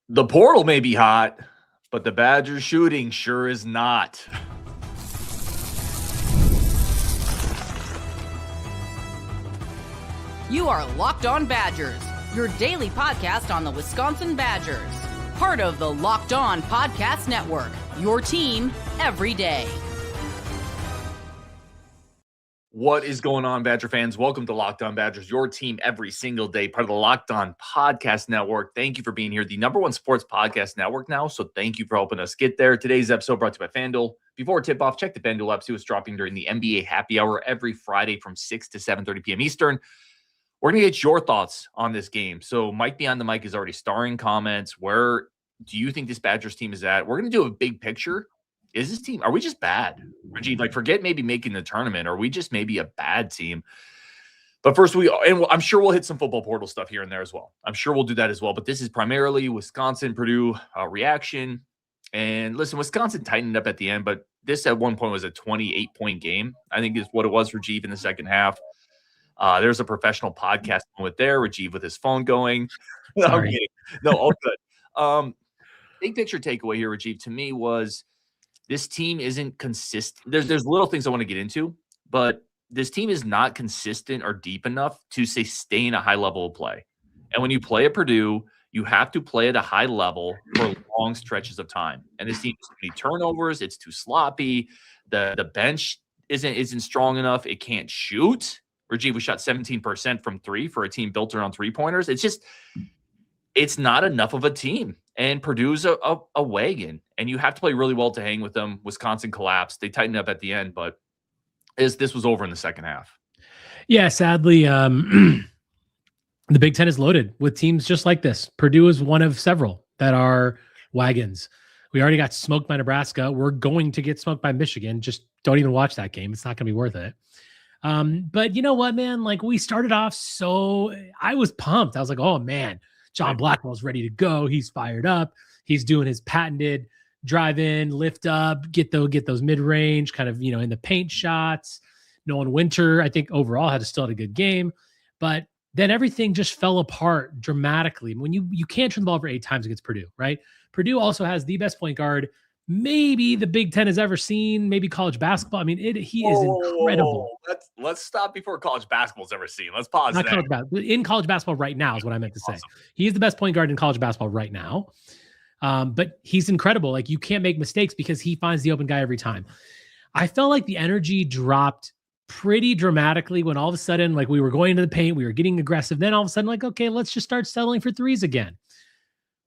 The portal may be hot, but the Badgers shooting sure is not. You are Locked On Badgers, your daily podcast on the Wisconsin Badgers. Part of the Locked On Podcast Network, your team every day. What is going on, Badger fans? Welcome to Locked On Badgers, your team every single day, part of the Locked On Podcast Network. Thank you for being here, the #1 sports podcast network now, so thank you for helping us get there. Today's episode brought to you by FanDuel. Before tip-off, check the FanDuel app, see what's dropping during the NBA Happy Hour every Friday from 6 to 7:30 p.m. Eastern. We're going to get your thoughts on this game. So Mike Beyond the Mic is already starring comments. Where do you think this Badgers team is at? We're going to do a big picture. Is this team, are we just bad? Rajiv, like, forget maybe making the tournament. Are we just maybe a bad team? But first, I'm sure we'll hit some football portal stuff here and there as well. I'm sure we'll do that as well. But this is primarily Wisconsin, Purdue reaction. And listen, Wisconsin tightened up at the end, but this at one point was a 28-point game. I think is what it was for Rajiv in the second half. There's a professional podcast moment there. Rajiv with his phone going. No, I'm kidding. No, all good. Big picture takeaway here, Rajiv, to me was this team isn't consistent. There's little things I want to get into, but this team is not consistent or deep enough to sustain a high level of play. And when you play at Purdue, you have to play at a high level for long stretches of time. And this team has too many turnovers. It's too sloppy. The bench isn't strong enough. It can't shoot. Rajiv, we shot 17% from three for a team built around three-pointers. It's not enough of a team. And Purdue's a wagon, and you have to play really well to hang with them. Wisconsin collapsed. They tightened up at the end, but this was over in the second half. Yeah, sadly, the Big Ten is loaded with teams just like this. Purdue is one of several that are wagons. We already got smoked by Nebraska. We're going to get smoked by Michigan. Just don't even watch that game. It's not going to be worth it. But you know what, man? Like, we started off I was pumped. I was like, oh, man. John Blackwell's ready to go. He's fired up. He's doing his patented drive in, lift up, get those mid-range kind of, in the paint shots. Nolan Winter, I think overall had a good game, but then everything just fell apart dramatically. When you can't turn the ball over 8 times against Purdue, right? Purdue also has the best point guard maybe the Big Ten has ever seen, maybe college basketball. I mean, he is incredible. Let's stop before college basketball's ever seen. Let's pause. Not college basketball. In college basketball right now is what I meant to say. He is the best point guard in college basketball right now. But he's incredible. Like, you can't make mistakes because he finds the open guy every time. I felt like the energy dropped pretty dramatically when all of a sudden, like, we were going to the paint, we were getting aggressive. Then all of a sudden, like, okay, let's just start settling for threes again.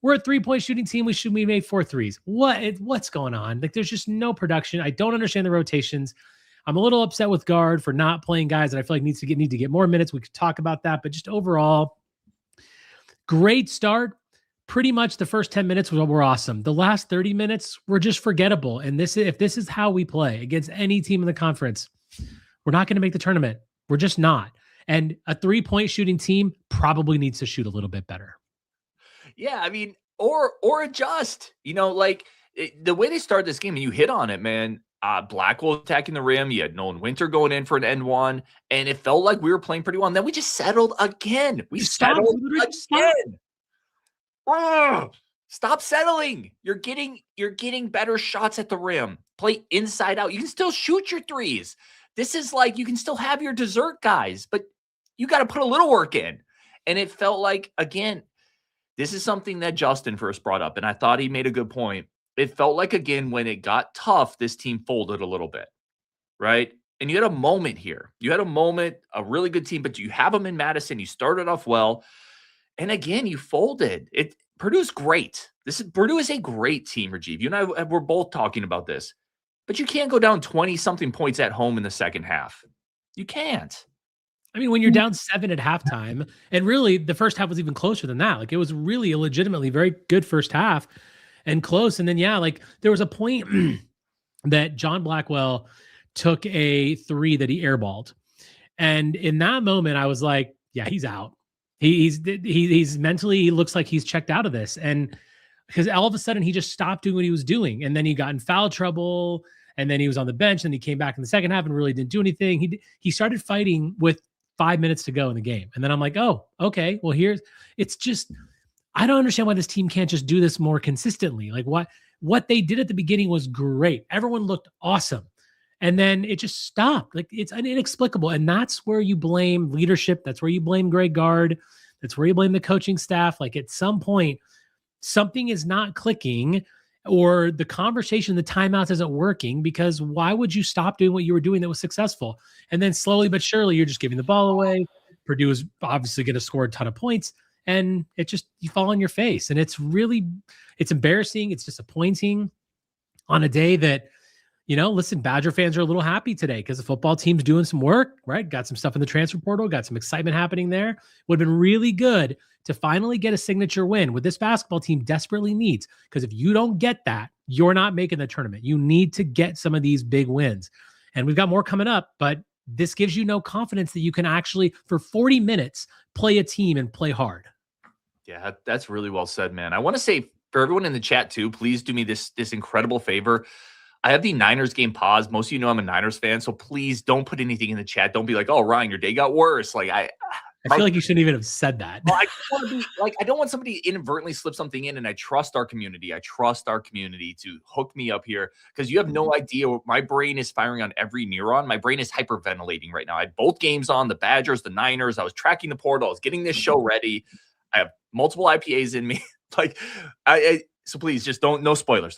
We're a 3-point shooting team. We made 4 threes. What's going on? Like, there's just no production. I don't understand the rotations. I'm a little upset with guard for not playing guys that I feel like need to get more minutes. We could talk about that, but just overall, great start. Pretty much the first 10 minutes were awesome. The last 30 minutes were just forgettable. And if this is how we play against any team in the conference, we're not going to make the tournament. We're just not. And a 3-point shooting team probably needs to shoot a little bit better. Yeah, I mean, or adjust. The way they started this game, and you hit on it, man. Blackwell attacking the rim. You had Nolan Winter going in for an end one, and it felt like we were playing pretty well. And then we just settled again. Settled again. Stop settling. You're getting better shots at the rim. Play inside out. You can still shoot your threes. This is like, you can still have your dessert guys, but you got to put a little work in. And it felt like, again, this is something that Justin first brought up, and I thought he made a good point. It felt like, again, when it got tough, this team folded a little bit, right? And you had a moment here. You had a moment, a really good team, but you have them in Madison. You started off well, and again, you folded. Purdue's great. Purdue is a great team, Rajiv. You and I were both talking about this, but you can't go down 20-something points at home in the second half. You can't. I mean, when you're down 7 at halftime, and really the first half was even closer than that. Like, it was really a legitimately very good first half and close. And then, there was a point that John Blackwell took a 3 that he airballed. And in that moment, I was like, yeah, he's out. He's mentally, he looks like he's checked out of this. And because all of a sudden he just stopped doing what he was doing. And then he got in foul trouble. And then he was on the bench, and he came back in the second half and really didn't do anything. He started fighting with 5 minutes to go in the game. And then I'm like, oh, okay, well, it's just, I don't understand why this team can't just do this more consistently. Like what they did at the beginning was great. Everyone looked awesome. And then it just stopped. Like it's inexplicable. And that's where you blame leadership. That's where you blame Greg Gard. That's where you blame the coaching staff. Like at some point, something is not clicking, or the conversation, the timeouts isn't working, because why would you stop doing what you were doing that was successful? And then slowly but surely, you're just giving the ball away. Purdue is obviously going to score a ton of points, and you fall on your face. And it's embarrassing. It's disappointing on a day that, listen, Badger fans are a little happy today because the football team's doing some work, right? Got some stuff in the transfer portal, got some excitement happening there. Would have been really good to finally get a signature win, what this basketball team desperately needs. Because if you don't get that, you're not making the tournament. You need to get some of these big wins. And we've got more coming up, but this gives you no confidence that you can actually, for 40 minutes, play a team and play hard. Yeah, that's really well said, man. I want to say for everyone in the chat too, please do me this incredible favor. I have the Niners game paused. Most of you know I'm a Niners fan, so please don't put anything in the chat. Don't be like, "Oh, Ryan, your day got worse." Like I feel like you shouldn't even have said that. Well, I just want to be like, I don't want somebody to inadvertently slip something in, and I trust our community. I trust our community to hook me up here, because you have no idea. My brain is firing on every neuron. My brain is hyperventilating right now. I had both games on, the Badgers, the Niners. I was tracking the portal. I was getting this show ready. I have multiple IPAs in me. So please just no spoilers.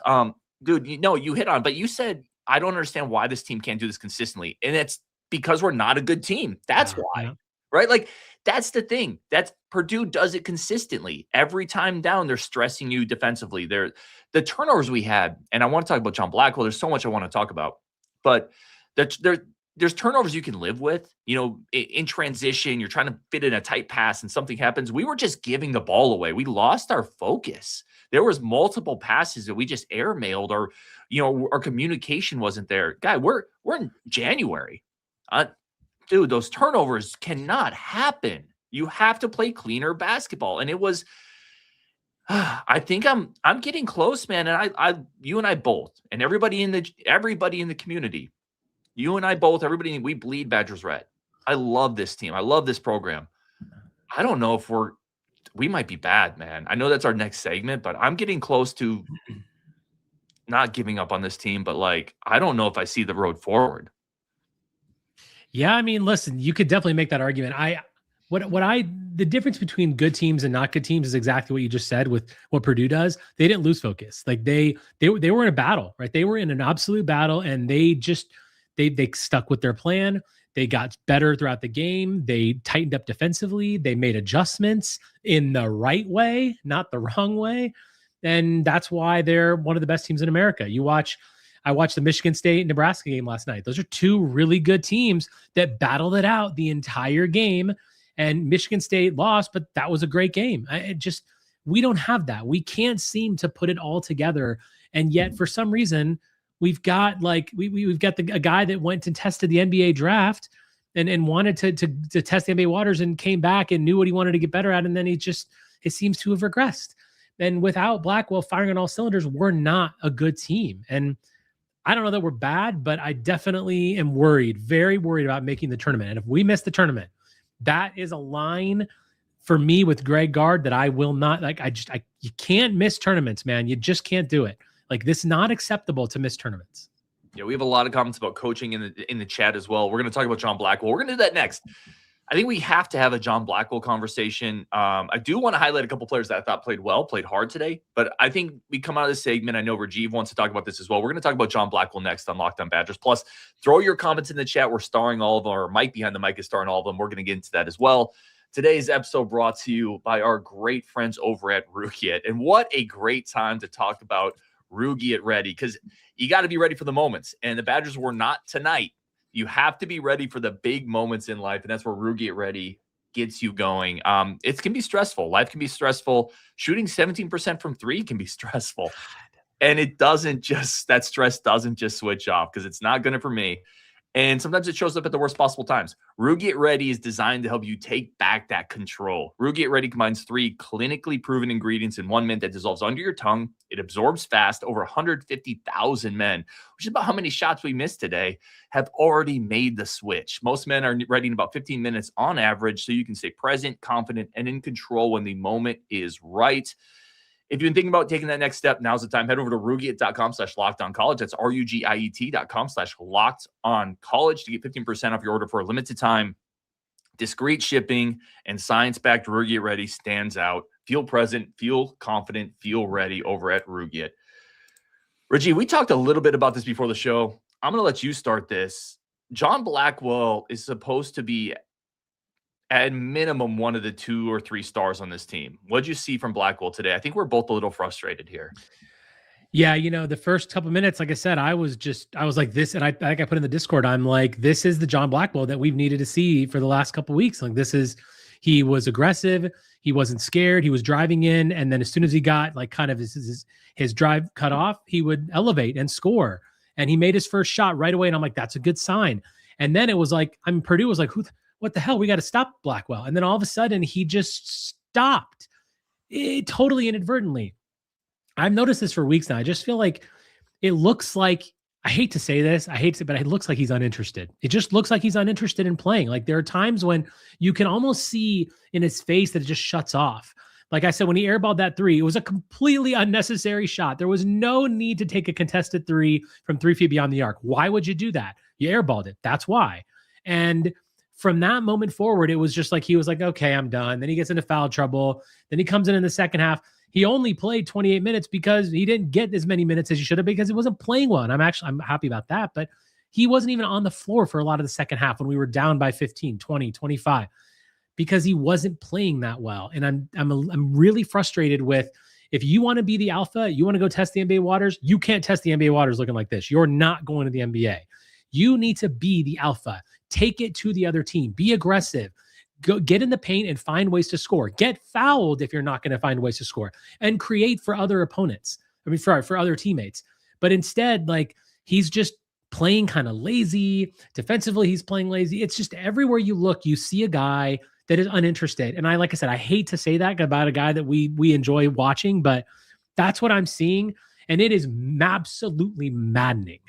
Dude, you hit on, but you said, I don't understand why this team can't do this consistently. And it's because we're not a good team. That's why, right? Like, that's the thing. That's Purdue does it consistently. Every time down, they're stressing you defensively. The turnovers we had, and I want to talk about John Blackwell. There's so much I want to talk about, but there's turnovers you can live with. In transition, you're trying to fit in a tight pass and something happens. We were just giving the ball away. We lost our focus. There was multiple passes that we just airmailed, or, our communication wasn't there. Guy, we're in January. Dude, those turnovers cannot happen. You have to play cleaner basketball. And it was, I think I'm getting close, man. And you and I both, and everybody in the community, you and I both, everybody, we bleed Badgers red. I love this team. I love this program. I don't know if we might be bad, man. I know that's our next segment, but I'm getting close to not giving up on this team. But I don't know if I see the road forward. Yeah, I mean, listen, you could definitely make that argument. The difference between good teams and not good teams is exactly what you just said with what Purdue does. They didn't lose focus. Like they were in a battle, right? They were in an absolute battle, and they stuck with their plan. They got better throughout the game. They tightened up defensively. They made adjustments in the right way, not the wrong way. And that's why they're one of the best teams in America. I watched the Michigan State Nebraska game last night. Those are two really good teams that battled it out the entire game. And Michigan State lost, but that was a great game. We don't have that. We can't seem to put it all together. And yet, for some reason, we've got we've got a guy that went and tested the NBA draft and wanted to test the NBA waters, and came back and knew what he wanted to get better at. And then it seems to have regressed. And without Blackwell firing on all cylinders, we're not a good team. And I don't know that we're bad, but I definitely am worried, very worried about making the tournament. And if we miss the tournament, that is a line for me with Greg Gard that I will not you can't miss tournaments, man. You just can't do it. This is not acceptable to miss tournaments. Yeah, we have a lot of comments about coaching in the chat as well. We're going to talk about John Blackwell. We're going to do that next. I think we have to have a John Blackwell conversation. I do want to highlight a couple players that I thought played hard today, but I think we come out of this segment. I know Rajiv wants to talk about this as well. We're going to talk about John Blackwell next on Locked On Badgers. Plus, throw your comments in the chat. We're starring all of them, or Mike behind the mic is starring all of them. We're going to get into that as well. Today's episode brought to you by our great friends over at Rugiet. And what a great time to talk about Rugiet Ready, because you got to be ready for the moments. And the Badgers were not tonight. You have to be ready for the big moments in life, and that's where Rugiet Ready gets you going. It can be stressful. Life can be stressful. Shooting 17% from three can be stressful. And that stress doesn't just switch off, because it's not going to for me. And sometimes it shows up at the worst possible times. Rugiet Ready is designed to help you take back that control. Rugiet Ready combines 3 clinically proven ingredients in 1 mint that dissolves under your tongue. It absorbs fast. Over 150,000 men, which is about how many shots we missed today, have already made the switch. Most men are ready in about 15 minutes on average, so you can stay present, confident, and in control when the moment is right. If you've been thinking about taking that next step, now's the time. Head over to Rugiet.com/lockedoncollege. That's Rugiet.com/lockedoncollege to get 15% off your order for a limited time. Discreet shipping and science-backed Rugiet Ready stands out. Feel present, feel confident, feel ready over at Rugiet. Reggie, we talked a little bit about this before the show. I'm going to let you start this. John Blackwell is supposed to be at minimum one of the 2 or 3 stars on this team. What'd you see from Blackwell today? I think we're both a little frustrated here. Yeah, the first couple minutes, like I said, I was like this, and I think I put in the Discord, I'm like, this is the John Blackwell that we've needed to see for the last couple of weeks. Like he was aggressive, he wasn't scared, he was driving in, and then as soon as he got like kind of his drive cut off, he would elevate and score. And he made his first shot right away, and I'm like, that's a good sign. And then it was like, Purdue was like, what the hell? We got to stop Blackwell. And then all of a sudden he just stopped totally inadvertently. I've noticed this for weeks now. I just feel like it looks like, I hate to say this, but it looks like he's uninterested. It just looks like he's uninterested in playing. Like there are times when you can almost see in his face that it just shuts off. Like I said, when he airballed that 3, it was a completely unnecessary shot. There was no need to take a contested 3 from 3 feet beyond the arc. Why would you do that? You airballed it. That's why. And from that moment forward, it was just like, he was like, okay, I'm done. Then he gets into foul trouble. Then he comes in the second half. He only played 28 minutes because he didn't get as many minutes as he should have because he wasn't playing well. And I'm happy about that. But he wasn't even on the floor for a lot of the second half when we were down by 15, 20, 25, because he wasn't playing that well. And I'm really frustrated with, if you want to be the alpha, you want to go test the NBA waters, you can't test the NBA waters looking like this. You're not going to the NBA. You need to be the alpha. Take it to the other team. Be aggressive. Go get in the paint and find ways to score. Get fouled if you're not going to find ways to score, and create for other opponents. For other teammates. But instead, like, he's just playing kind of lazy. Defensively, he's playing lazy. It's just everywhere you look, you see a guy that is uninterested. And like I said, I hate to say that about a guy that we enjoy watching, but that's what I'm seeing. And it is absolutely maddening.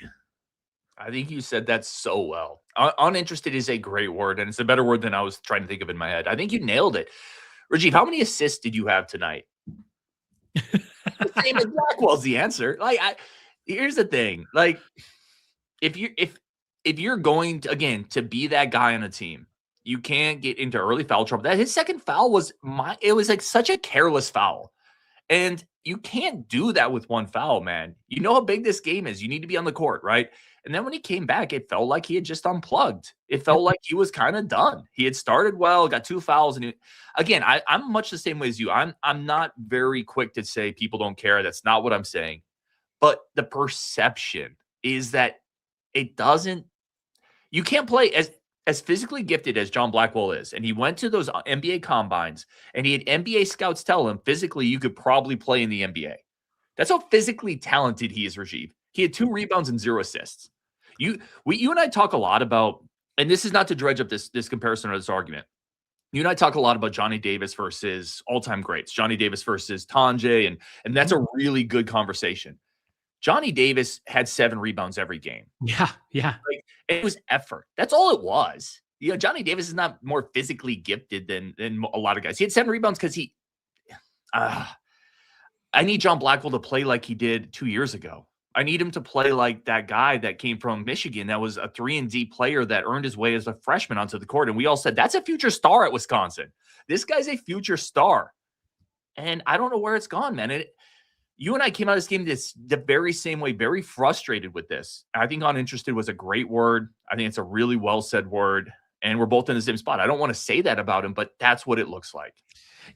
I think you said that so well. Uninterested is a great word, and it's a better word than I was trying to think of in my head. I think you nailed it. Rajiv, how many assists did you have tonight? Same as Blackwell's the answer. Like, here's the thing. Like, if you're going to, again, to be that guy on a team, you can't get into early foul trouble. That his second foul was it was like such a careless foul. And you can't do that with one foul, man. You know how big this game is. You need to be on the court, right? And then when he came back, it felt like he had just unplugged. It felt like he was kind of done. He had started well, got 2 fouls. And again, I'm much the same way as you. I'm not very quick to say people don't care. That's not what I'm saying. But the perception is that it doesn't, you can't play as physically gifted as John Blackwell is. And he went to those NBA combines and he had NBA scouts tell him physically you could probably play in the NBA. That's how physically talented he is, Rajiv. He had 2 rebounds and 0 assists. You and I talk a lot about, and this is not to dredge up this comparison or this argument. You and I talk a lot about Johnny Davis versus all-time greats, Johnny Davis versus Tanjay, and that's a really good conversation. Johnny Davis had 7 rebounds every game. Yeah. Like, it was effort. That's all it was. You know, Johnny Davis is not more physically gifted than a lot of guys. He had 7 rebounds because I need John Blackwell to play like he did 2 years ago. I need him to play like that guy that came from Michigan that was a 3-and-D player that earned his way as a freshman onto the court. And we all said, that's a future star at Wisconsin. This guy's a future star. And I don't know where it's gone, man. You and I came out of this game the very same way, very frustrated with this. I think uninterested was a great word. I think it's a really well-said word. And we're both in the same spot. I don't want to say that about him, but that's what it looks like.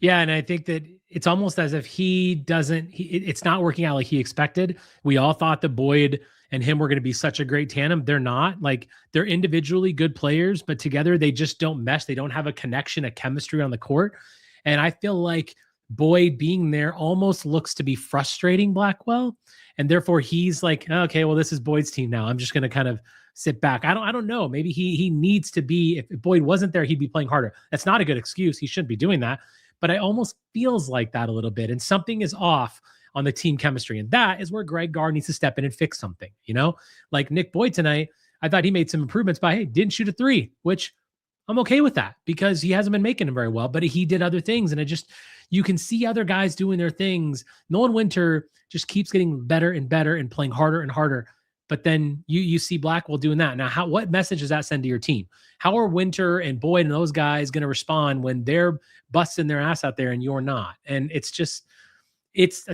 Yeah, and I think that it's almost as if it's not working out like he expected. We all thought that Boyd and him were going to be such a great tandem. They're not. Like, they're individually good players, but together they just don't mesh. They don't have a connection, a chemistry on the court. And I feel like Boyd being there almost looks to be frustrating Blackwell. And therefore he's like, okay, well, this is Boyd's team now. I'm just going to kind of sit back. I don't know. Maybe he needs to be, if Boyd wasn't there, he'd be playing harder. That's not a good excuse. He shouldn't be doing that. But I almost feels like that a little bit. And something is off on the team chemistry. And that is where Greg Gard needs to step in and fix something, like Nick Boyd tonight. I thought he made some improvements by, hey, didn't shoot a 3, which I'm okay with that because he hasn't been making them very well, but he did other things. And you can see other guys doing their things. Nolan Winter just keeps getting better and better and playing harder and harder. But then you see Blackwell doing that. Now, what message does that send to your team? How are Winter and Boyd and those guys going to respond when they're busting their ass out there and you're not? And I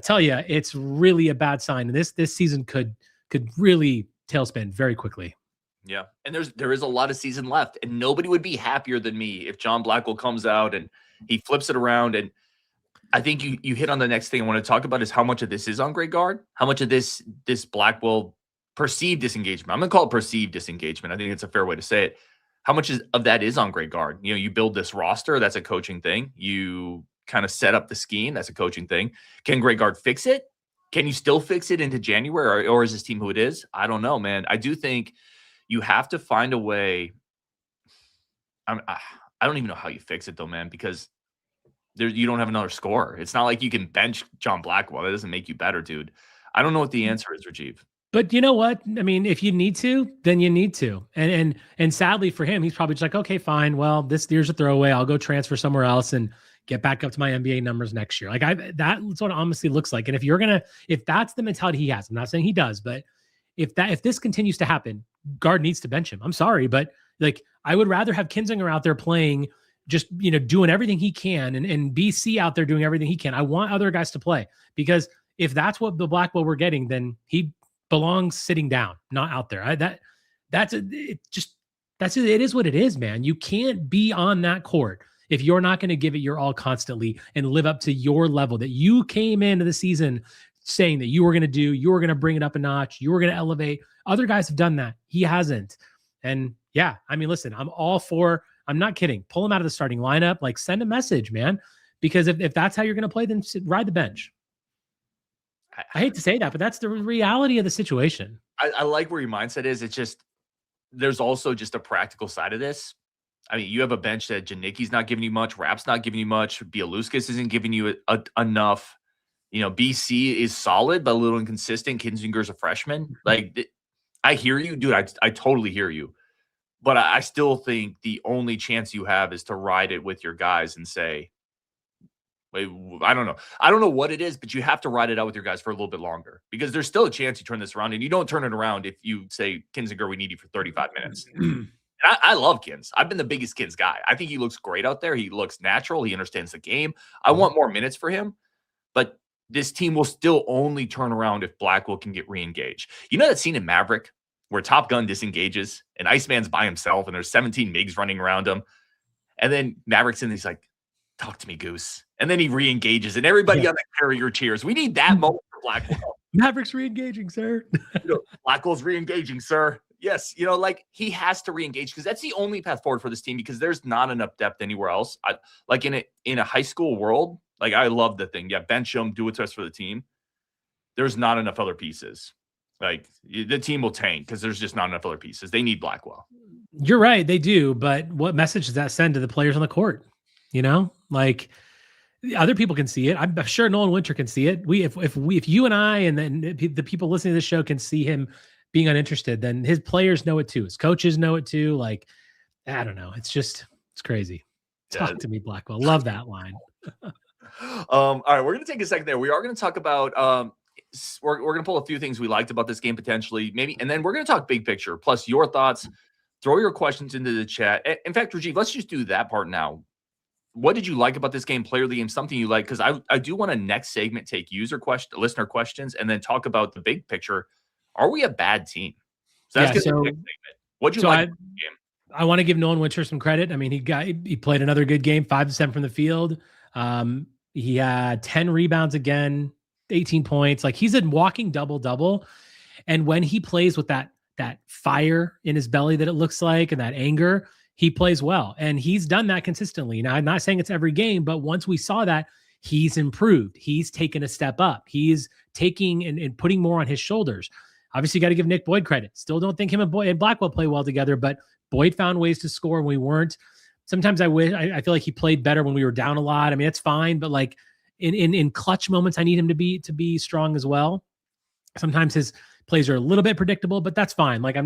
tell you, it's really a bad sign. And this season could really tailspin very quickly. Yeah. And there is a lot of season left, and nobody would be happier than me if John Blackwell comes out and he flips it around. And I think you hit on the next thing I want to talk about is how much of this is on Greg Gard, how much of this Blackwell perceived disengagement. I'm going to call it perceived disengagement. I think it's a fair way to say it. How much of that is on Greg Gard? You build this roster. That's a coaching thing. You kind of set up the scheme. That's a coaching thing. Can Greg Gard fix it? Can you still fix it into January, or is this team who it is? I don't know, man. I do think you have to find a way. I don't even know how you fix it though, man, because you don't have another scorer. It's not like you can bench John Blackwell. That doesn't make you better, dude. I don't know what the answer is, Rajiv. But you know what? I mean, if you need to, then you need to. And sadly for him, he's probably just like, okay, fine. Well, this year's a throwaway. I'll go transfer somewhere else and get back up to my NBA numbers next year. Like that's what it honestly looks like. And if that's the mentality he has, I'm not saying he does, but if this continues to happen, Gard needs to bench him. I'm sorry, but like I would rather have Kinzinger out there playing, just doing everything he can, and BC out there doing everything he can. I want other guys to play, because if that's what the Blackwell we're getting, then he belongs sitting down, not out there. It is what it is, man. You can't be on that court if you're not going to give it your all constantly and live up to your level that you came into the season saying that you were going to do. You were going to bring it up a notch. You were going to elevate. Other guys have done that. He hasn't. And yeah, I mean, listen, I'm not kidding. Pull him out of the starting lineup. Like, send a message, man. Because if that's how you're going to play, then ride the bench. I hate to say that, but that's the reality of the situation. I like where your mindset is. It's just, there's also just a practical side of this. I mean, you have a bench that Janicki's not giving you much. Rapp's not giving you much. Bialuskas isn't giving you enough. BC is solid, but a little inconsistent. Kinzinger's a freshman. Like, I hear you, dude. I totally hear you. But I still think the only chance you have is to ride it with your guys and say, wait, I don't know. I don't know what it is, but you have to ride it out with your guys for a little bit longer, because there's still a chance you turn this around, and you don't turn it around if you say, Kinzinger, we need you for 35 minutes. And I love Kins. I've been the biggest Kins guy. I think he looks great out there. He looks natural. He understands the game. I want more minutes for him, but this team will still only turn around if Blackwell can get re-engaged. You know that scene in Maverick where Top Gun disengages and Iceman's by himself and there's 17 MiGs running around him, and then Maverick's in, he's like, talk to me, Goose. And then he re-engages and everybody on the carrier cheers. We need that moment for Blackwell. Maverick's re-engaging, sir. Blackwell's re-engaging, sir. Yes, like he has to re-engage, because that's the only path forward for this team, because there's not enough depth anywhere else. Like in a high school world, like I love the thing. Yeah, bench him, do what's best for the team. There's not enough other pieces. Like the team will tank because there's just not enough other pieces. They need Blackwell. You're right, they do. But what message does that send to the players on the court? Like other people can see it. I'm sure Nolan Winter can see it. If you and I and then the people listening to this show can see him being uninterested, then his players know it too. His coaches know it too. Like, I don't know. It's crazy. Talk to me, Blackwell. Love that line. All right, we're going to take a second there. We are going to talk about we're going to pull a few things we liked about this game potentially, maybe, and then we're going to talk big picture, plus your thoughts. Throw your questions into the chat. In fact, Rajiv, let's just do that part now. What did you like about this game, player of the game, something you like? Because I do want to next segment take listener questions, and then talk about the big picture. Are we a bad team? So that's next segment. What'd you like about the game? I want to give Nolan Winter some credit. I mean, he played another good game, 5 to 7 from the field. He had 10 rebounds again, 18 points. Like, he's a walking double-double. And when he plays with that fire in his belly that it looks like, and that anger, he plays well. And he's done that consistently. Now, I'm not saying it's every game, but once we saw that, he's improved. He's taken a step up. He's taking and putting more on his shoulders. Obviously, you got to give Nick Boyd credit. Still don't think him and Blackwell play well together, but Boyd found ways to score when we weren't. Sometimes I feel like he played better when we were down a lot. I mean, that's fine, but like in clutch moments, I need him to be strong as well. Sometimes his plays are a little bit predictable, but that's fine. Like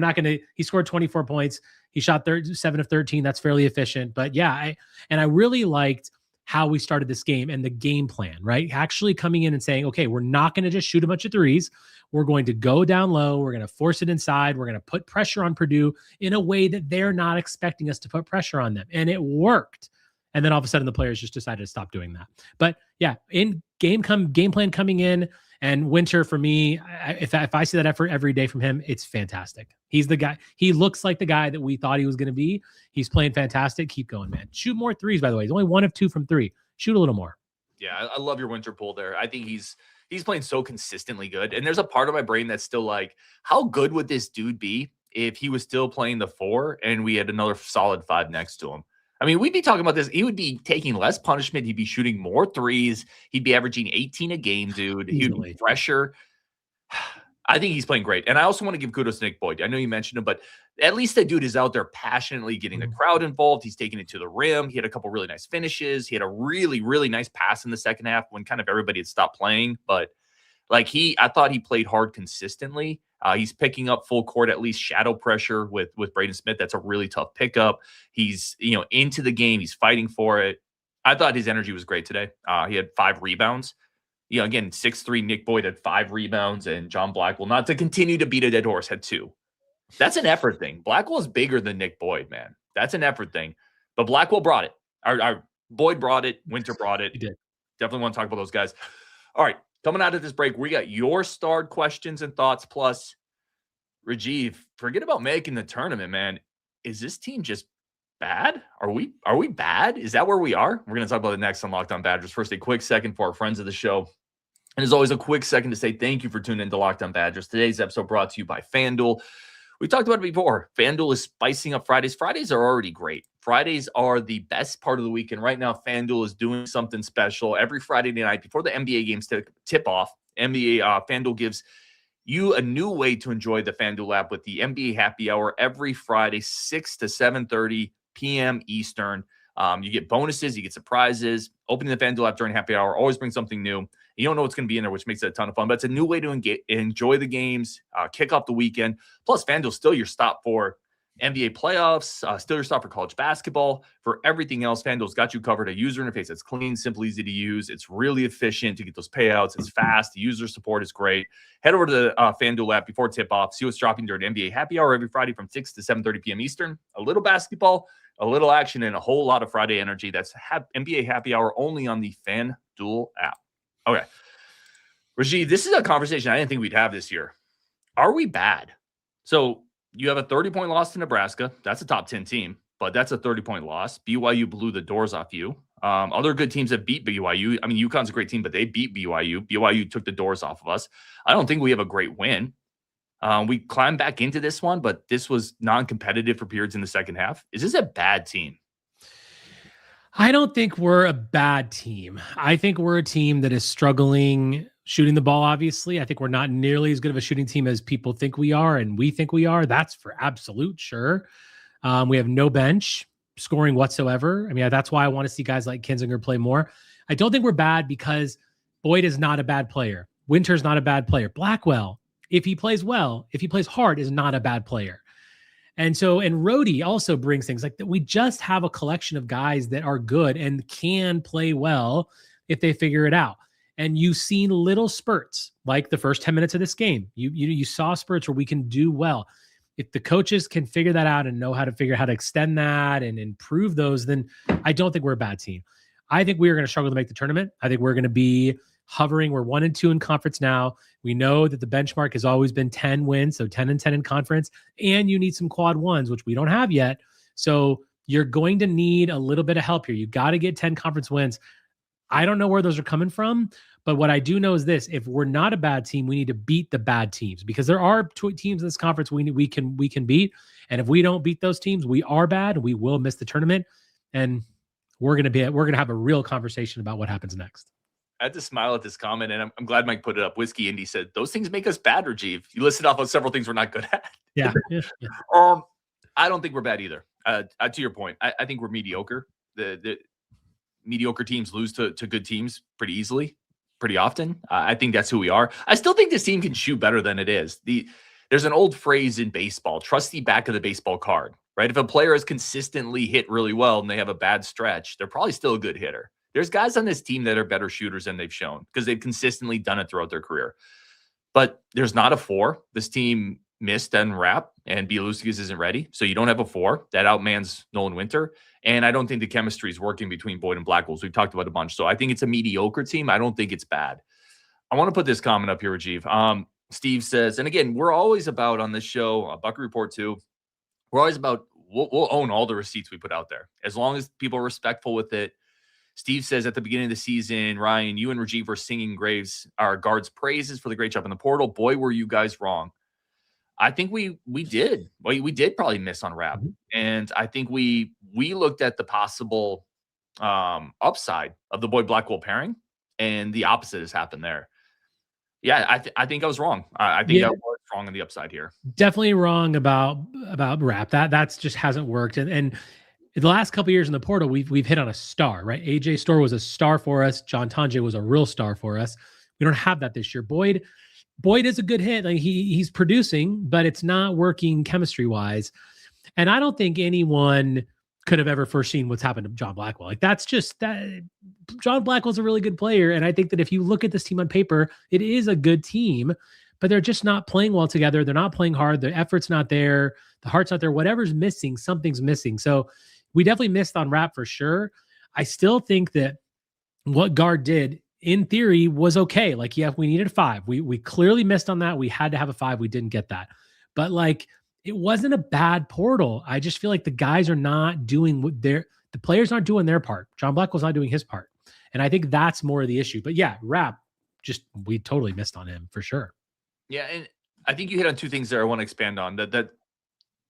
he scored 24 points. He shot 7 of 13. That's fairly efficient. But yeah, I really liked how we started this game and the game plan, right? Actually coming in and saying, okay, we're not going to just shoot a bunch of threes. We're going to go down low. We're going to force it inside. We're going to put pressure on Purdue in a way that they're not expecting us to put pressure on them. And it worked. And then all of a sudden the players just decided to stop doing that. But yeah, in game plan coming in, and Winter, for me, if I see that effort every day from him, it's fantastic. He's the guy. He looks like the guy that we thought he was going to be. He's playing fantastic. Keep going, man. Shoot more threes, by the way. He's only 1 of 2 from 3. Shoot a little more. Yeah, I love your Winter pull there. I think he's playing so consistently good. And there's a part of my brain that's still like, how good would this dude be if he was still playing the 4 and we had another solid 5 next to him? I mean, we'd be talking about this. He would be taking less punishment. He'd be shooting more threes. He'd be averaging 18 a game, dude. He'd be fresher. I think he's playing great. And I also want to give kudos to Nick Boyd. I know you mentioned him, but at least that dude is out there passionately getting the crowd involved. He's taking it to the rim. He had a couple really nice finishes. He had a really, really nice pass in the second half when kind of everybody had stopped playing. But like I thought he played hard consistently. He's picking up full court, at least shadow pressure with Braden Smith. That's a really tough pickup. He's, into the game. He's fighting for it. I thought his energy was great today. He had 5 rebounds. Again, 6'3" Nick Boyd had 5 rebounds, and John Blackwell, not to continue to beat a dead horse, had 2. That's an effort thing. Blackwell is bigger than Nick Boyd, man. That's an effort thing. But Blackwell brought it. Our Boyd brought it. Winter brought it. He did. Definitely want to talk about those guys. All right. Coming out of this break, we got your starred questions and thoughts. Plus, Rajiv, forget about making the tournament, man. Is this team just bad? Are we bad? Is that where we are? We're going to talk about it next on Locked On Badgers. First, a quick second for our friends of the show. And as always, a quick second to say thank you for tuning in to Locked On Badgers. Today's episode brought to you by FanDuel. We talked about it before. FanDuel is spicing up Fridays. Fridays are already great. Fridays are the best part of the week. And right now, FanDuel is doing something special. Every Friday night before the NBA games tip off, FanDuel gives you a new way to enjoy the FanDuel app with the NBA Happy Hour every Friday, 6 to 7:30 p.m. Eastern. You get bonuses, you get surprises. Opening the FanDuel app during Happy Hour always brings something new. You don't know what's going to be in there, which makes it a ton of fun. But it's a new way to enjoy the games, kick off the weekend. Plus, FanDuel's still your stop for NBA playoffs, still your stop for college basketball. For everything else, FanDuel's got you covered. A user interface that's clean, simple, easy to use. It's really efficient to get those payouts. It's fast. The user support is great. Head over to the FanDuel app before tip-off. See what's dropping during NBA Happy Hour every Friday from 6 to 7:30 p.m. Eastern. A little basketball, a little action, and a whole lot of Friday energy. That's NBA Happy Hour only on the FanDuel app. Okay. Rajiv, this is a conversation I didn't think we'd have this year. Are we bad? So you have a 30-point loss to Nebraska. That's a top 10 team, but that's a 30-point loss. BYU blew the doors off you. Other good teams have beat BYU. I mean, UConn's a great team, but they beat BYU. BYU took the doors off of us. I don't think we have a great win. We climbed back into this one, but this was non-competitive for periods in the second half. Is this a bad team? I don't think we're a bad team. I think we're a team that is struggling shooting the ball, obviously. I think we're not nearly as good of a shooting team as people think we are and we think we are. That's for absolute sure. We have no bench scoring whatsoever. I mean, that's why I want to see guys like Kinzinger play more. I don't think we're bad because Boyd is not a bad player. Winter's not a bad player. Blackwell, if he plays well, if he plays hard, is not a bad player. And Rhodey also brings things like that. We just have a collection of guys that are good and can play well if they figure it out. And you've seen little spurts, like the first 10 minutes of this game. You saw spurts where we can do well. If the coaches can figure that out and know how to extend that and improve those, then I don't think we're a bad team. I think we are going to struggle to make the tournament. I think we're going to be hovering. We're 1-2 in conference now. We know that the benchmark has always been 10 wins, so 10-10 in conference, and you need some quad ones, which we don't have yet. So you're going to need a little bit of help here. You got to get 10 conference wins. I don't know where those are coming from, but what I do know is this: if we're not a bad team, we need to beat the bad teams, because there are teams in this conference we can beat, and if we don't beat those teams, we are bad. We will miss the tournament, and we're gonna have a real conversation about what happens next. I had to smile at this comment, and I'm glad Mike put it up. Whiskey Indy said, those things make us bad, Rajiv. You listed off on several things we're not good at. Yeah. I don't think we're bad either. To your point, I think we're mediocre. The mediocre teams lose to good teams pretty easily, pretty often. I think that's who we are. I still think this team can shoot better than it is. There's an old phrase in baseball, trust the back of the baseball card, right? If a player has consistently hit really well and they have a bad stretch, they're probably still a good hitter. There's guys on this team that are better shooters than they've shown because they've consistently done it throughout their career. But there's not a 4. This team missed and Rapp, and Bialuskis isn't ready. So you don't have a 4. That outmans Nolan Winter. And I don't think the chemistry is working between Boyd and Blackwell. We've talked about a bunch. So I think it's a mediocre team. I don't think it's bad. I want to put this comment up here, Rajiv. Steve says, and again, we're always about on this show, Bucket Report 2, we're always about, we'll own all the receipts we put out there. As long as people are respectful with it. Steve says at the beginning of the season, Ryan, you and Rajiv were singing Graves, our guards' praises for the great job in the portal. Boy, were you guys wrong. I think we did. We did probably miss on Rapp. And I think we looked at the possible upside of the Boyd Blackwell pairing, and the opposite has happened there. Yeah, I think I was wrong. I think I was wrong on the upside here. Definitely wrong about Rapp. That's just hasn't worked. And in the last couple of years in the portal, we've hit on a star, right? AJ Storr was a star for us. John Tonje was a real star for us. We don't have that this year. Boyd is a good hit. Like he's producing, but it's not working chemistry wise. And I don't think anyone could have ever foreseen what's happened to John Blackwell. Like that's just that. John Blackwell's a really good player. And I think that if you look at this team on paper, it is a good team, but they're just not playing well together. They're not playing hard. The effort's not there. The heart's not there. Whatever's missing, something's missing. So we definitely missed on Rapp for sure. I still think that what guard did in theory was okay. Like, yeah, we needed a 5. We clearly missed on that. We had to have a 5. We didn't get that. But like, it wasn't a bad portal. I just feel like the guys are not doing what the players aren't doing their part. John Blackwell's not doing his part. And I think that's more of the issue. But yeah, Rapp, we totally missed on him for sure. Yeah. And I think you hit on 2 things there I want to expand on. That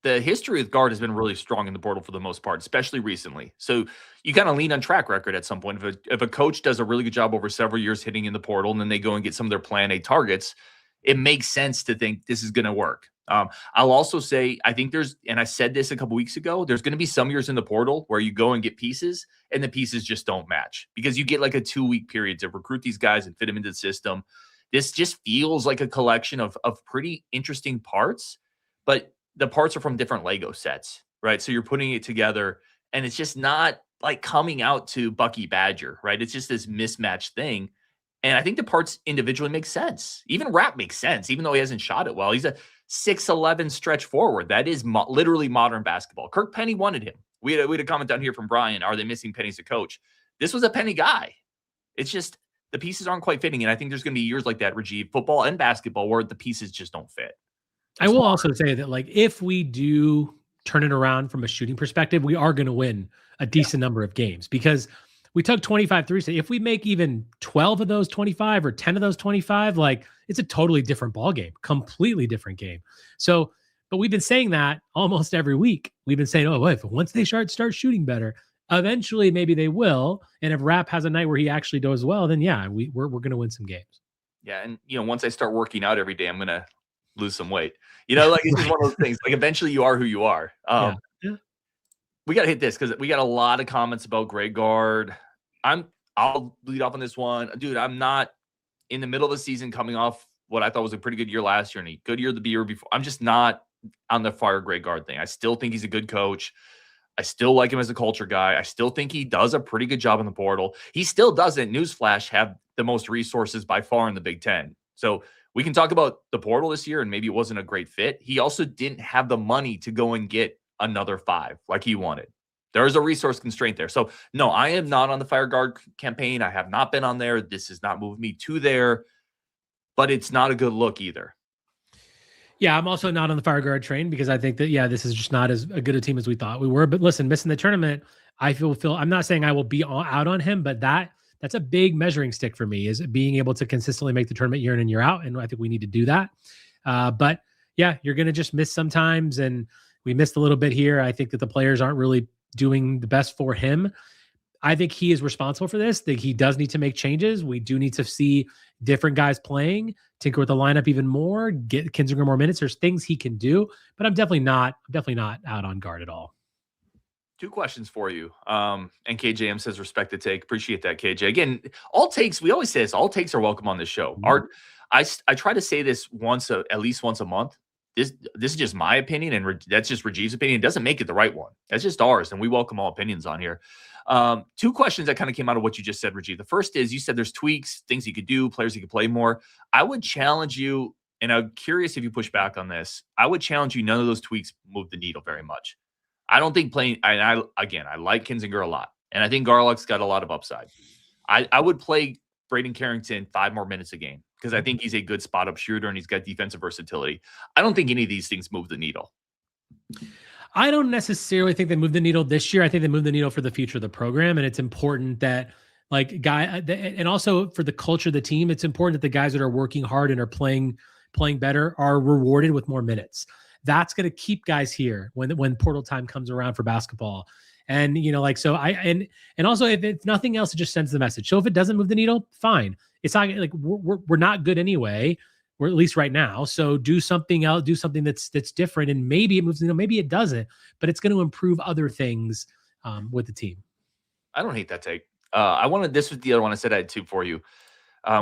the history of guard has been really strong in the portal for the most part, especially recently. So you kind of lean on track record at some point. If a coach does a really good job over several years hitting in the portal, and then they go and get some of their plan A targets, it makes sense to think this is going to work. I'll also say, I think and I said this a couple weeks ago, there's going to be some years in the portal where you go and get pieces and the pieces just don't match because you get like a 2-week period to recruit these guys and fit them into the system. This just feels like a collection of pretty interesting parts, but the parts are from different Lego sets, right? So you're putting it together and it's just not like coming out to Bucky Badger, right? It's just this mismatched thing. And I think the parts individually make sense. Even Rapp makes sense, even though he hasn't shot it well. He's a 6'11" stretch forward. That is literally modern basketball. Kirk Penny wanted him. We had a comment down here from Brian. Are they missing Penny as a coach? This was a Penny guy. It's just the pieces aren't quite fitting. And I think there's going to be years like that, Rajiv, football and basketball, where the pieces just don't fit. I will also say that, like, if we do turn it around from a shooting perspective, we are going to win a decent number of games because we took 25 threes. If we make even 12 of those 25 or 10 of those 25, like, it's a totally different ball game, completely different game. So, but we've been saying that almost every week. We've been saying, oh, if once they start shooting better, eventually maybe they will. And if Rapp has a night where he actually does well, then yeah, we're going to win some games. Yeah, and once I start working out every day, I'm going to lose some weight. Like it's just one of those things. Like eventually you are who you are. We got to hit this because we got a lot of comments about Greg Gard. I'll lead off on this one. Dude, I'm not in the middle of the season coming off what I thought was a pretty good year last year and a good year the year before. I'm just not on the fire Greg Gard thing. I still think he's a good coach. I still like him as a culture guy. I still think he does a pretty good job in the portal. He still doesn't, newsflash, have the most resources by far in the Big Ten. So we can talk about the portal this year and maybe it wasn't a great fit. He also didn't have the money to go and get another 5 like he wanted. There is a resource constraint there. So no, I am not on the fire Gard campaign. I have not been on there. This has not moved me to there, but it's not a good look either. Yeah, I'm also not on the fire Gard train because I think that, yeah, this is just not as good a team as we thought we were. But listen, missing the tournament, I feel I'm not saying I will be out on him, but that's a big measuring stick for me, is being able to consistently make the tournament year in and year out. And I think we need to do that. But yeah, you're going to just miss sometimes. And we missed a little bit here. I think that the players aren't really doing the best for him. I think he is responsible for this. That he does need to make changes. We do need to see different guys playing, tinker with the lineup even more, get Kinzinger more minutes. There's things he can do, but I'm definitely not out on guard at all. 2 questions for you. And KJM says, respect the take. Appreciate that, KJ. Again, all takes, we always say this, all takes are welcome on this show. I try to say this at least once a month. This is just my opinion, and that's just Rajiv's opinion. It doesn't make it the right one. That's just ours, and we welcome all opinions on here. 2 questions that kind of came out of what you just said, Rajiv. The first is, you said there's tweaks, things you could do, players you could play more. I would challenge you, and I'm curious if you push back on this. I would challenge you, none of those tweaks move the needle very much. I don't think playing, I like Kinzinger a lot, and I think Garlock's got a lot of upside. I would play Braden Carrington 5 more minutes a game because I think he's a good spot-up shooter and he's got defensive versatility. I don't think any of these things move the needle. I don't necessarily think they move the needle this year. I think they move the needle for the future of the program, and it's important that and also for the culture of the team, it's important that the guys that are working hard and are playing better are rewarded with more minutes. That's going to keep guys here when portal time comes around for basketball. And, and also if nothing else, it just sends the message. So if it doesn't move the needle, fine. It's not like we're not good anyway, or at least right now. So do something else, do something that's different. And maybe it moves the needle, maybe it doesn't, but it's going to improve other things with the team. I don't hate that take. This was the other one I said I had 2 for you.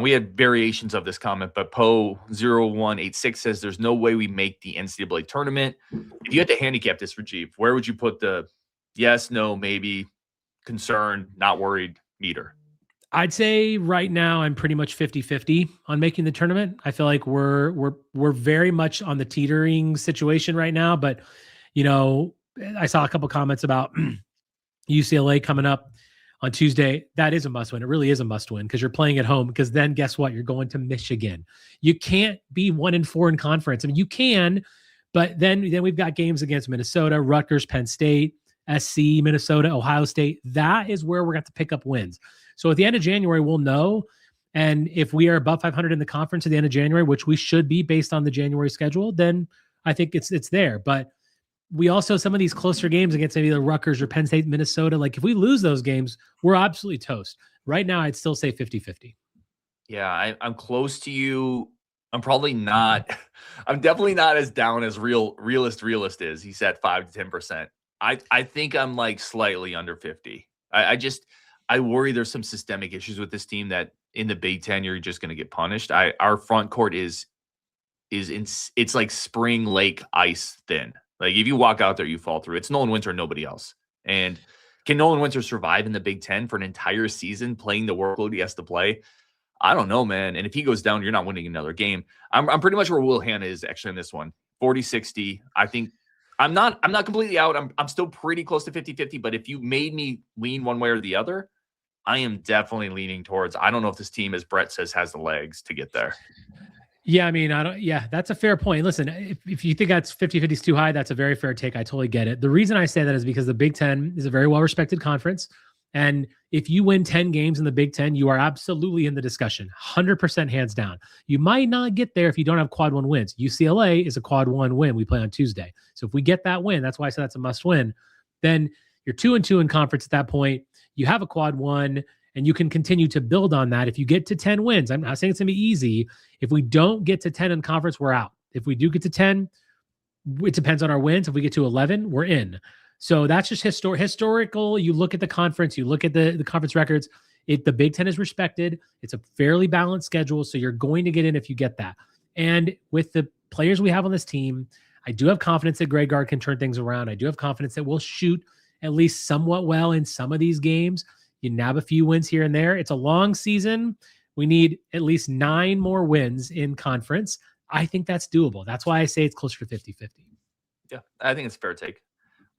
We had variations of this comment, but Poe0186 says there's no way we make the NCAA tournament. If you had to handicap this, Rajiv, where would you put the yes, no, maybe, concerned, not worried meter? I'd say right now I'm pretty much 50-50 on making the tournament. I feel like we're very much on the teetering situation right now, but I saw a couple comments about UCLA coming up on Tuesday. That is a must win. It really is a must win because you're playing at home, because then guess what? You're going to Michigan. You can't be 1-4 in conference. I mean, you can, but then we've got games against Minnesota, Rutgers, Penn State, SC, Minnesota, Ohio State. That is where we're going to pick up wins. So at the end of January, we'll know. And if we are above 500 in the conference at the end of January, which we should be based on the January schedule, then I think it's there. But we also, some of these closer games against maybe the Rutgers or Penn State, Minnesota, like if we lose those games, we're absolutely toast. Right now, I'd still say 50-50. Yeah, I'm close to you. I'm probably not. I'm definitely not as down as realist is. He's at 5 to 10%. I think I'm like slightly under 50. I worry there's some systemic issues with this team that in the Big Ten you're just going to get punished. Our front court it's like spring lake ice thin. Like if you walk out there, you fall through. It's Nolan Winter and nobody else. And can Nolan Winter survive in the Big Ten for an entire season playing the workload he has to play? I don't know, man. And if he goes down, you're not winning another game. I'm pretty much where Will Hanna is actually in this one. 40-60. I think I'm not completely out. I'm still pretty close to 50-50, but if you made me lean one way or the other, I am definitely leaning towards, I don't know if this team, as Brett says, has the legs to get there. Yeah, I mean, that's a fair point. Listen, if you think that's 50-50 is too high, that's a very fair take. I totally get it. The reason I say that is because the Big Ten is a very well-respected conference. And if you win 10 games in the Big Ten, you are absolutely in the discussion, 100% hands down. You might not get there if you don't have quad 1 wins. UCLA is a quad 1 win. We play on Tuesday. So if we get that win, that's why I said that's a must win. Then you're 2-2 in conference at that point. You have a quad 1, and you can continue to build on that. If you get to 10 wins, I'm not saying it's going to be easy. If we don't get to 10 in conference, we're out. If we do get to 10, it depends on our wins. If we get to 11, we're in. So that's just historical. You look at the conference, you look at the conference records. The Big Ten is respected. It's a fairly balanced schedule, so you're going to get in if you get that. And with the players we have on this team, I do have confidence that Greg Gard can turn things around. I do have confidence that we'll shoot at least somewhat well in some of these games. You nab a few wins here and there. It's a long season. We need at least 9 more wins in conference. I think that's doable. That's why I say it's closer to 50-50. Yeah, I think it's a fair take.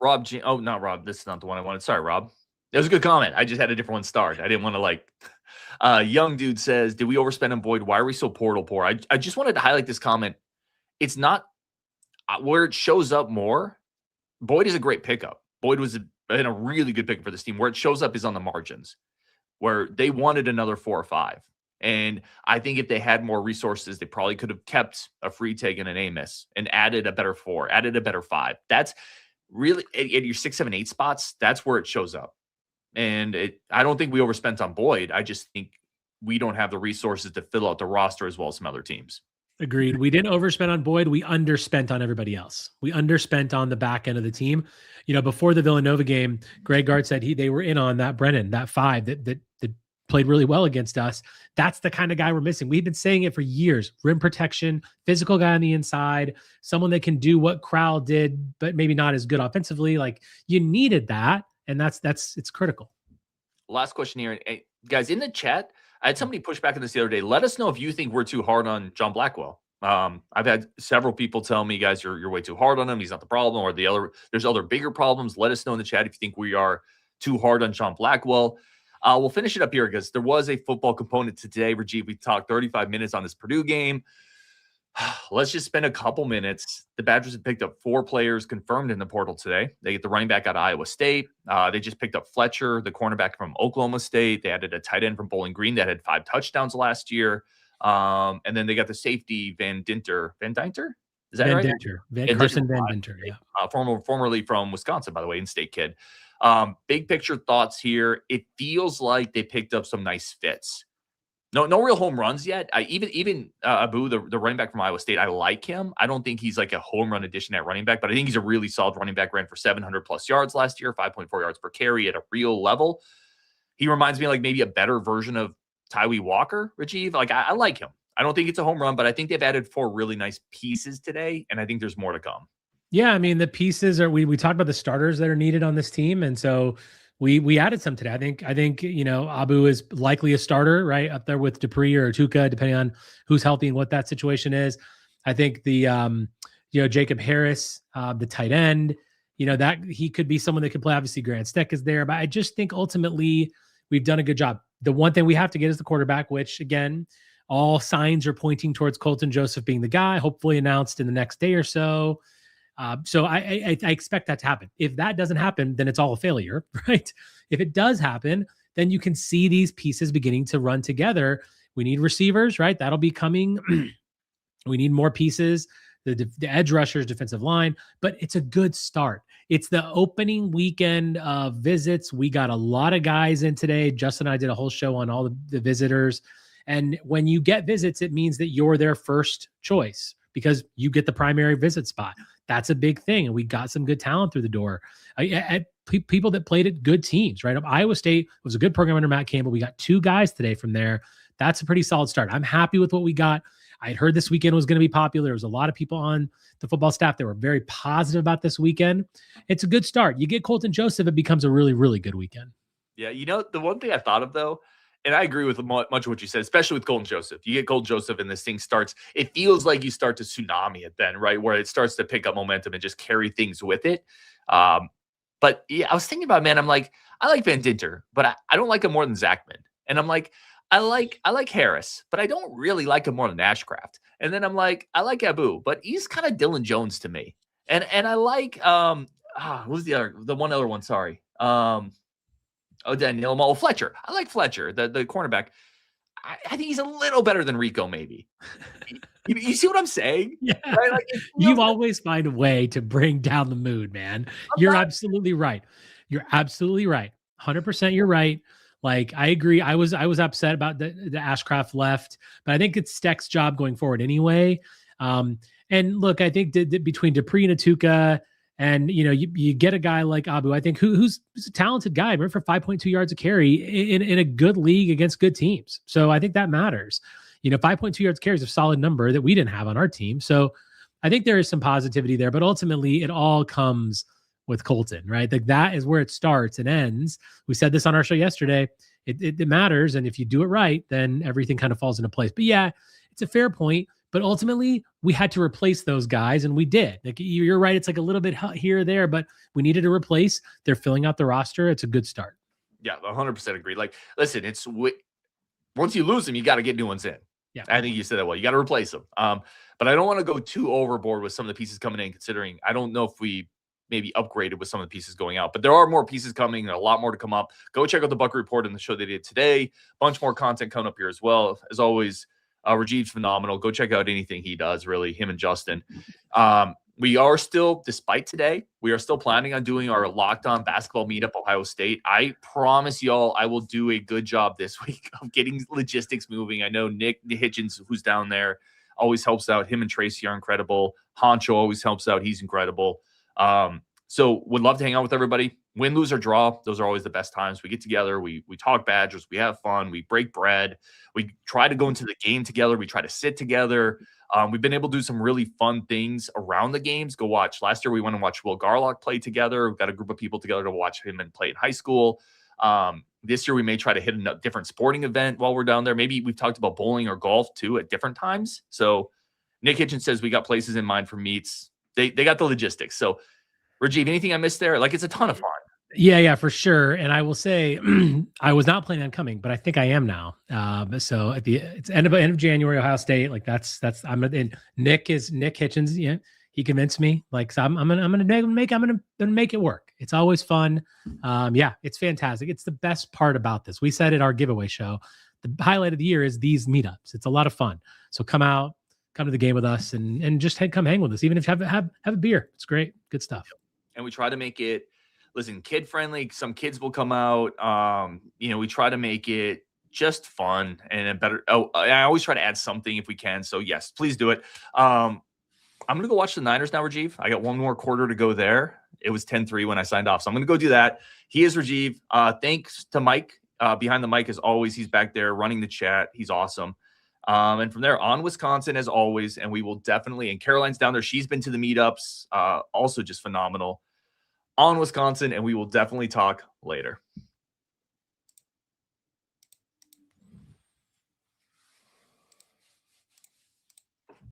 Rob G. Oh, not Rob. This is not the one I wanted. Sorry, Rob. That was a good comment. I just had a different one start. I didn't want to young dude says, did we overspend on Boyd? Why are we so portal poor? I just wanted to highlight this comment. It's not where it shows up more. Boyd is a great pickup. Boyd was a really good pick for this team. Where it shows up is on the margins, where they wanted another 4 or 5. And I think if they had more resources, they probably could have kept a Freitag and an Amos and added a better 4, added a better 5. That's really at your 6, 7, 8 spots. That's where it shows up. And I don't think we overspent on Boyd. I just think we don't have the resources to fill out the roster as well as some other teams. Agreed. We didn't overspend on Boyd. We underspent on everybody else. We underspent on the back end of the team. Before the Villanova game, Greg Gard said they were in on that Brennan, that 5 that played really well against us. That's the kind of guy we're missing. We've been saying it for years. Rim protection, physical guy on the inside, someone that can do what Crowell did, but maybe not as good offensively. Like, you needed that, and it's critical. Last question here. Hey, guys, in the chat, I had somebody push back on this the other day. Let us know if you think we're too hard on John Blackwell. I've had several people tell me, guys, you're way too hard on him. He's not the problem, or there's other bigger problems. Let us know in the chat if you think we are too hard on John Blackwell. We'll finish it up here because there was a football component today. Rajiv, we talked 35 minutes on this Purdue game. Let's just spend a couple minutes. The Badgers have picked up 4 players confirmed in the portal today. They get the running back out of Iowa State. They just picked up Fletcher, the cornerback from Oklahoma State. They added a tight end from Bowling Green that had 5 touchdowns last year. And then they got the safety Van Dinter. Is that right? Carson Van Dinter, yeah. Formerly from Wisconsin, by the way, in-state kid. Big picture thoughts here. It feels like they picked up some nice fits. No real home runs yet. Even Abu, the running back from Iowa State, I like him. I don't think he's like a home run addition at running back, but I think he's a really solid running back. Ran for 700 plus yards last year, 5.4 yards per carry at a real level. He reminds me of like maybe a better version of Tyree Walker, Rajiv. Like, I like him. I don't think it's a home run, but I think they've added 4 really nice pieces today, and I think there's more to come. Yeah, I mean, the pieces are we talked about the starters that are needed on this team, and so we added some today. I think Abu is likely a starter, right up there with Dupree or Tuca, depending on who's healthy and what that situation is. I think the Jacob Harris, the tight end, that he could be someone that could play. Obviously, Grant Steck is there, but I just think ultimately we've done a good job. The one thing we have to get is the quarterback, which again, all signs are pointing towards Colton Joseph being the guy. Hopefully announced in the next day or so. So I expect that to happen. If that doesn't happen, then it's all a failure, right? If it does happen, then you can see these pieces beginning to run together. We need receivers, right? That'll be coming. We need more pieces, the edge rushers, defensive line, but it's a good start. It's the opening weekend of visits. We got a lot of guys in today. Justin and I did a whole show on all the visitors. And when you get visits, it means that you're their first choice because you get the primary visit spot. That's a big thing. And we got some good talent through the door. People that played at good teams, right? Iowa State was a good program under Matt Campbell. We got 2 guys today from there. That's a pretty solid start. I'm happy with what we got. I had heard this weekend was going to be popular. There was a lot of people on the football staff that were very positive about this weekend. It's a good start. You get Colton Joseph, it becomes a really, really good weekend. Yeah, the one thing I thought of, though, and I agree with much of what you said, especially with Colton Joseph. You get Colton Joseph and this thing starts, it feels like you start to tsunami it then, right? Where it starts to pick up momentum and just carry things with it. But yeah, I was thinking about, man, I'm like, I like Van Dinter, but I don't like him more than Zachman. And I'm like, I like Harris, but I don't really like him more than Ashcraft. And then I'm like, I like Abu, but he's kind of Dylan Jones to me. And I like who's the one other one? Sorry. Daniel Mo Fletcher. I like Fletcher, the cornerback. I think he's a little better than Rico, maybe. You see what I'm saying? Yeah. Right? Like, you always find a way to bring down the mood, man. You're absolutely right. You're absolutely right. 100% you're right. Like, I agree. I was upset about the Ashcraft left, but I think it's Steck's job going forward anyway. And look, I think between Dupree and Atuka, and you get a guy like Abu, I think who's a talented guy, ran for 5.2 yards a carry in a good league against good teams. So I think that matters. 5.2 yards a carry is a solid number that we didn't have on our team. So I think there is some positivity there, but ultimately it all comes with Colton, right? Like, that is where it starts and ends. We said this on our show yesterday. It matters. And if you do it right, then everything kind of falls into place. But yeah, it's a fair point. But ultimately, we had to replace those guys, and we did. Like, you're right. It's like a little bit here or there, but we needed to replace. They're filling out the roster. It's a good start. Yeah, 100% agree. Like, listen, once you lose them, you got to get new ones in. Yeah, I think you said that well. You got to replace them. But I don't want to go too overboard with some of the pieces coming in, considering I don't know if we maybe upgraded with some of the pieces going out. But there are more pieces coming, and a lot more to come up. Go check out the Buck Report and the show they did today. Bunch more content coming up here as well. As always, Rajiv's phenomenal. Go check out anything he does, really, him and Justin. we are still, despite today, we are still planning on doing our Locked On basketball meetup, Ohio State. I promise y'all I will do a good job this week of getting logistics moving. I know Nick Hitchens, who's down there, always helps out. Him and Tracy are incredible. Honcho always helps out. He's incredible. So would love to hang out with everybody. Win, lose, or draw. Those are always the best times. We get together. We talk Badgers. We have fun. We break bread. We try to go into the game together. We try to sit together. We've been able to do some really fun things around the games. Go watch. Last year, we went and watched Will Garlock play together. We've got a group of people together to watch him and play in high school. This year, we may try to hit a different sporting event while we're down there. Maybe we've talked about bowling or golf, too, at different times. So Nick Hitchens says we got places in mind for meets. They got the logistics. So, Rajiv, anything I missed there? Like, it's a ton of fun. Yeah, for sure. And I will say, I was not planning on coming, but I think I am now. So it's end of January, Ohio State. Like that's and Nick Hitchens. Yeah, he convinced me. Like, so I'm gonna make it work. It's always fun. Yeah, it's fantastic. It's the best part about this. We said at our giveaway show, the highlight of the year is these meetups. It's a lot of fun. So come to the game with us and just come hang with us. Even if you have a beer, it's great. Good stuff. And we try to make it, listen, kid friendly. Some kids will come out. We try to make it just fun and a better. Oh, I always try to add something if we can. So yes, please do it. I'm going to go watch the Niners now, Rajiv. I got one more quarter to go there. It was 10-3 when I signed off. So I'm going to go do that. He is Rajiv. Thanks to Mike behind the mic as always. He's back there running the chat. He's awesome. And from there on Wisconsin as always. And we will definitely, and Caroline's down there. She's been to the meetups. Also just phenomenal. On Wisconsin, and we will definitely talk later.